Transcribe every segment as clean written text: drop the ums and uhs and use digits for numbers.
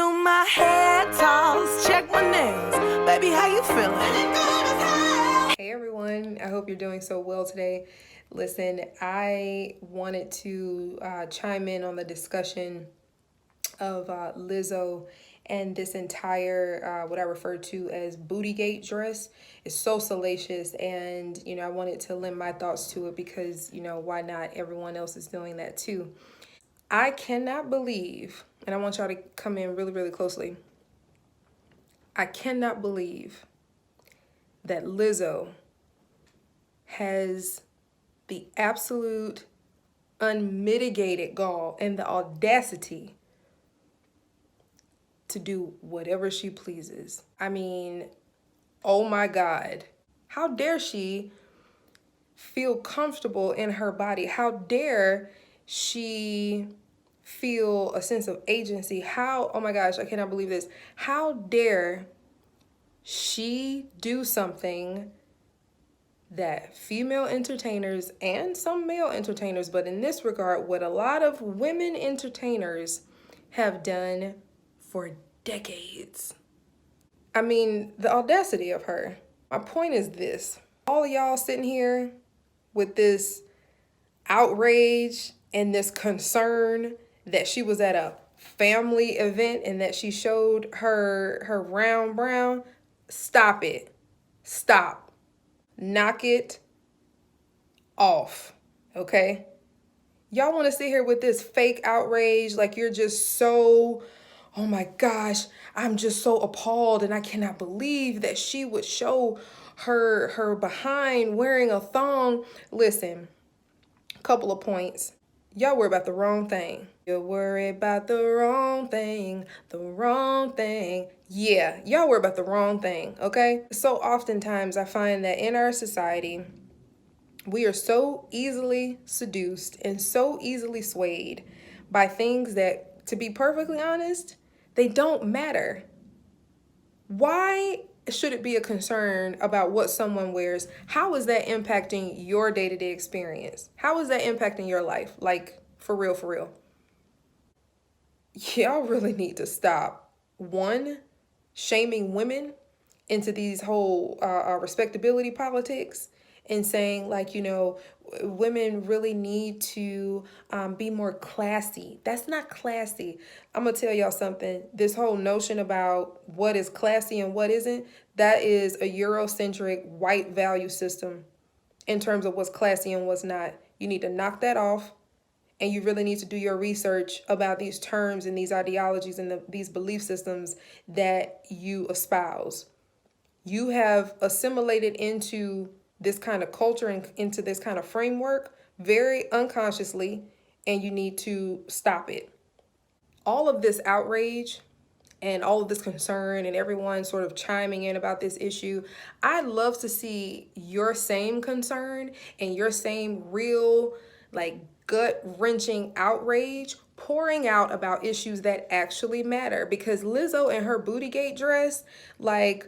do my hair toss, check my nails. Baby, how you feeling? Hey everyone, I hope you're doing so well today. Listen, I wanted to chime in on the discussion of Lizzo and this entire what I refer to as bootygate dress. Is so salacious, and I wanted to lend my thoughts to it because why not? Everyone else is doing that too. I cannot believe, and I want y'all to come in really, really closely. I cannot believe that Lizzo has the absolute unmitigated gall and the audacity to do whatever she pleases. I mean, oh my God. How dare she feel comfortable in her body? How dare she feel a sense of agency? How, oh my gosh, I cannot believe this. How dare she do something that female entertainers and some male entertainers, but in this regard, what a lot of women entertainers have done for decades. I mean, the audacity of her. My point is this. All of y'all sitting here with this outrage and this concern that she was at a family event and that she showed her round brown. Stop it. Stop. Knock it off, okay? Y'all want to sit here with this fake outrage like you're just so, oh my gosh, I'm just so appalled and I cannot believe that she would show her behind wearing a thong. Listen, a couple of points. Y'all worry about the wrong thing. You're worried about the wrong thing, the wrong thing. Yeah, y'all worry about the wrong thing, okay? So oftentimes I find that in our society, we are so easily seduced and so easily swayed by things that, to be perfectly honest, they don't matter. Why should it be a concern about what someone wears? How is that impacting your day-to-day experience? How is that impacting your life? Like, for real, for real. Y'all really need to stop. One, shaming women into these whole respectability politics and saying like, women really need to be more classy. That's not classy. I'm gonna tell y'all something. This whole notion about what is classy and what isn't, that is a Eurocentric white value system in terms of what's classy and what's not. You need to knock that off. And you really need to do your research about these terms and these ideologies and these belief systems that you espouse. You have assimilated into this kind of culture and into this kind of framework very unconsciously, and you need to stop it. All of this outrage and all of this concern and everyone sort of chiming in about this issue, I'd love to see your same concern and your same real, like, gut-wrenching outrage pouring out about issues that actually matter. Because Lizzo and her bootygate dress, like,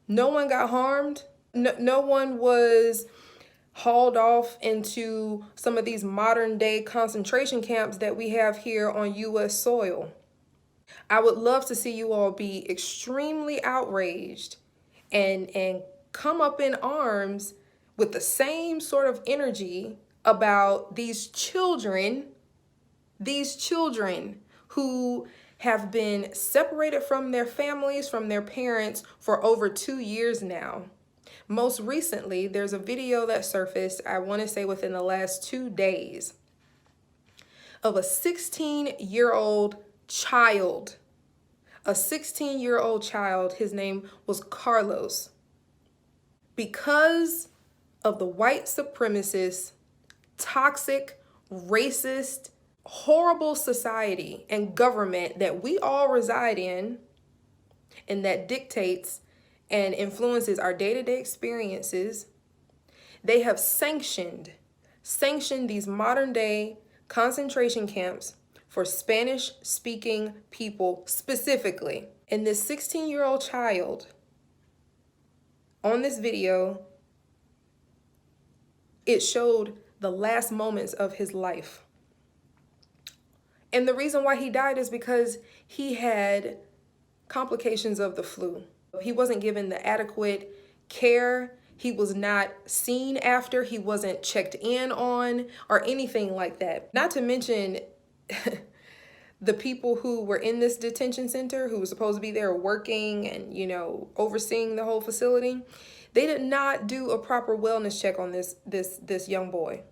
no one got harmed. No one was hauled off into some of these modern day concentration camps that we have here on US soil. I would love to see you all be extremely outraged and come up in arms with the same sort of energy about these children who have been separated from their families, from their parents for over 2 years now. Most recently, there's a video that surfaced, I want to say within the last 2 days, of a 16-year-old child. A 16-year-old child, his name was Carlos. Because of the white supremacist, toxic, racist, horrible society and government that we all reside in, and that dictates and influences our day-to-day experiences, they have sanctioned these modern day concentration camps for Spanish-speaking people specifically. And this 16-year-old child on this video, it showed the last moments of his life. And the reason why he died is because he had complications of the flu. He wasn't given the adequate care. He was not seen after. He wasn't checked in on or anything like that. Not to mention the people who were in this detention center, who were supposed to be there working and, you know, overseeing the whole facility. They did not do a proper wellness check on this young boy.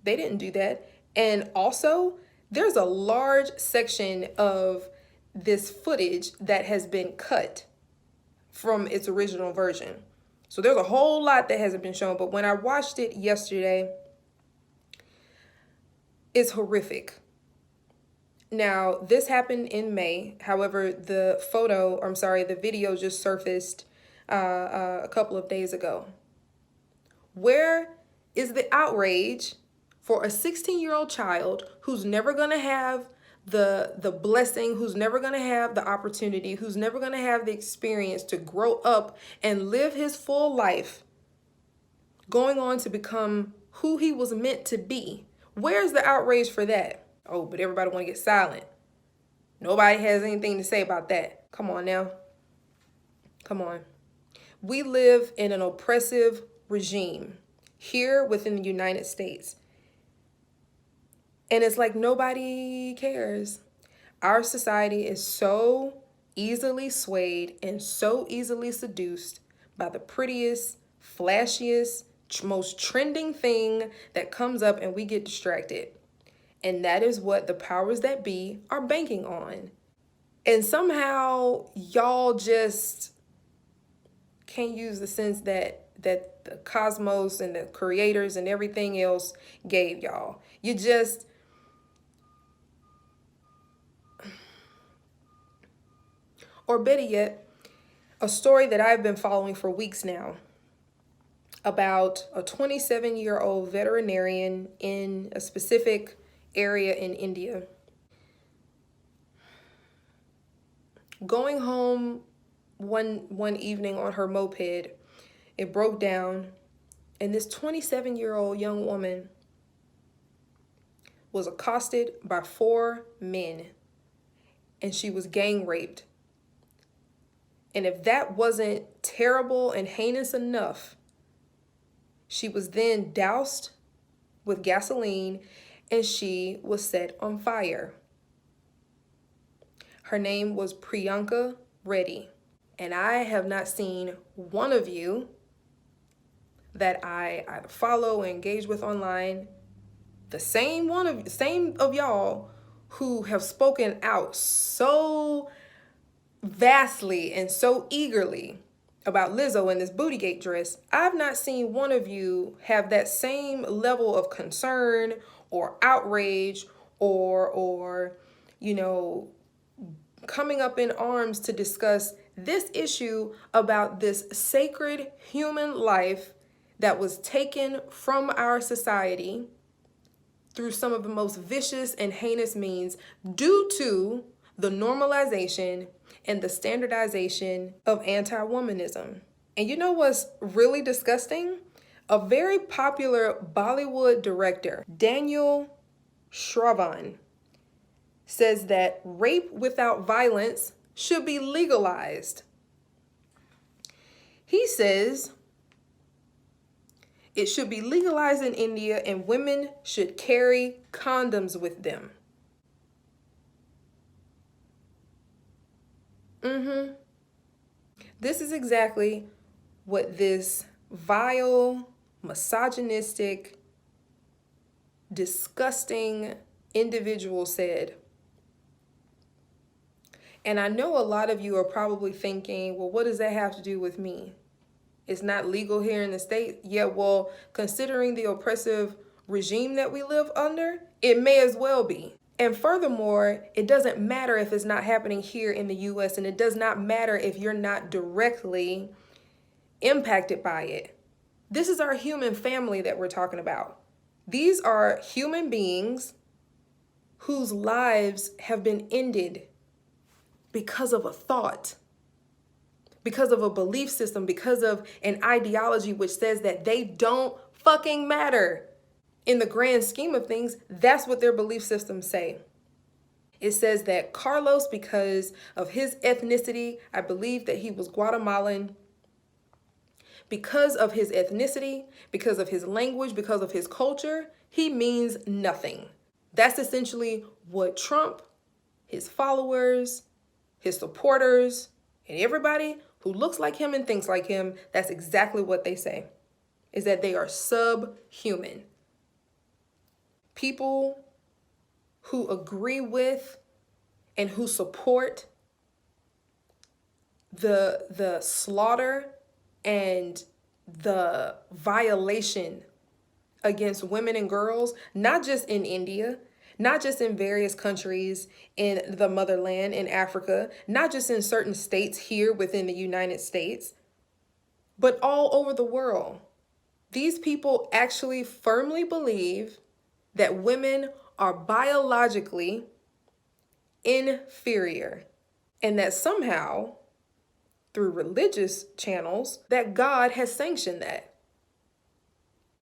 They didn't do that. And also, there's a large section of this footage that has been cut from its original version. So there's a whole lot that hasn't been shown. But when I watched it yesterday, it's horrific. Now, this happened in May. However, the video just surfaced a couple of days ago. Where is the outrage for a 16-year-old child who's never going to have the blessing, who's never going to have the opportunity, who's never going to have the experience to grow up and live his full life, going on to become who he was meant to be? Where's the outrage for that? Oh, but everybody want to get silent. Nobody has anything to say about that. Come on now. Come on. We live in an oppressive regime here within the United States. And it's like nobody cares. Our society is so easily swayed and so easily seduced by the prettiest, flashiest, most trending thing that comes up, and we get distracted. And that is what the powers that be are banking on. And somehow y'all just can't use the sense that the cosmos and the creators and everything else gave y'all. You just... Or better yet, a story that I've been following for weeks now about a 27-year-old veterinarian in a specific area in India. Going home one evening on her moped, it broke down, and this 27-year-old young woman was accosted by 4 men, and she was gang raped. And if that wasn't terrible and heinous enough, she was then doused with gasoline and she was set on fire. Her name was Priyanka Reddy. And I have not seen one of you that I either follow or engage with online, the same of y'all who have spoken out so vastly and so eagerly about Lizzo and this bootygate dress. I've not seen one of you have that same level of concern or outrage or you know, coming up in arms to discuss this issue about this sacred human life that was taken from our society through some of the most vicious and heinous means due to the normalization and the standardization of anti-womanism. And you know what's really disgusting? A very popular Bollywood director, Daniel Shravan, says that rape without violence should be legalized. He says it should be legalized in India and women should carry condoms with them. This is exactly what this vile, misogynistic, disgusting individual said. And I know a lot of you are probably thinking, well, what does that have to do with me? It's not legal here in the States. Yeah, well, considering the oppressive regime that we live under, it may as well be. And furthermore, it doesn't matter if it's not happening here in the US, and it does not matter if you're not directly impacted by it. This is our human family that we're talking about. These are human beings whose lives have been ended because of a thought, because of a belief system, because of an ideology which says that they don't fucking matter. In the grand scheme of things, that's what their belief systems say. It says that Carlos, because of his ethnicity, I believe that he was Guatemalan, because of his ethnicity, because of his language, because of his culture, he means nothing. That's essentially what Trump, his followers, his supporters, and everybody who looks like him and thinks like him, that's exactly what they say, is that they are subhuman. People who agree with and who support the slaughter and the violation against women and girls, not just in India, not just in various countries in the motherland in Africa, not just in certain states here within the United States, but all over the world. These people actually firmly believe that women are biologically inferior, and that somehow, through religious channels, that God has sanctioned that.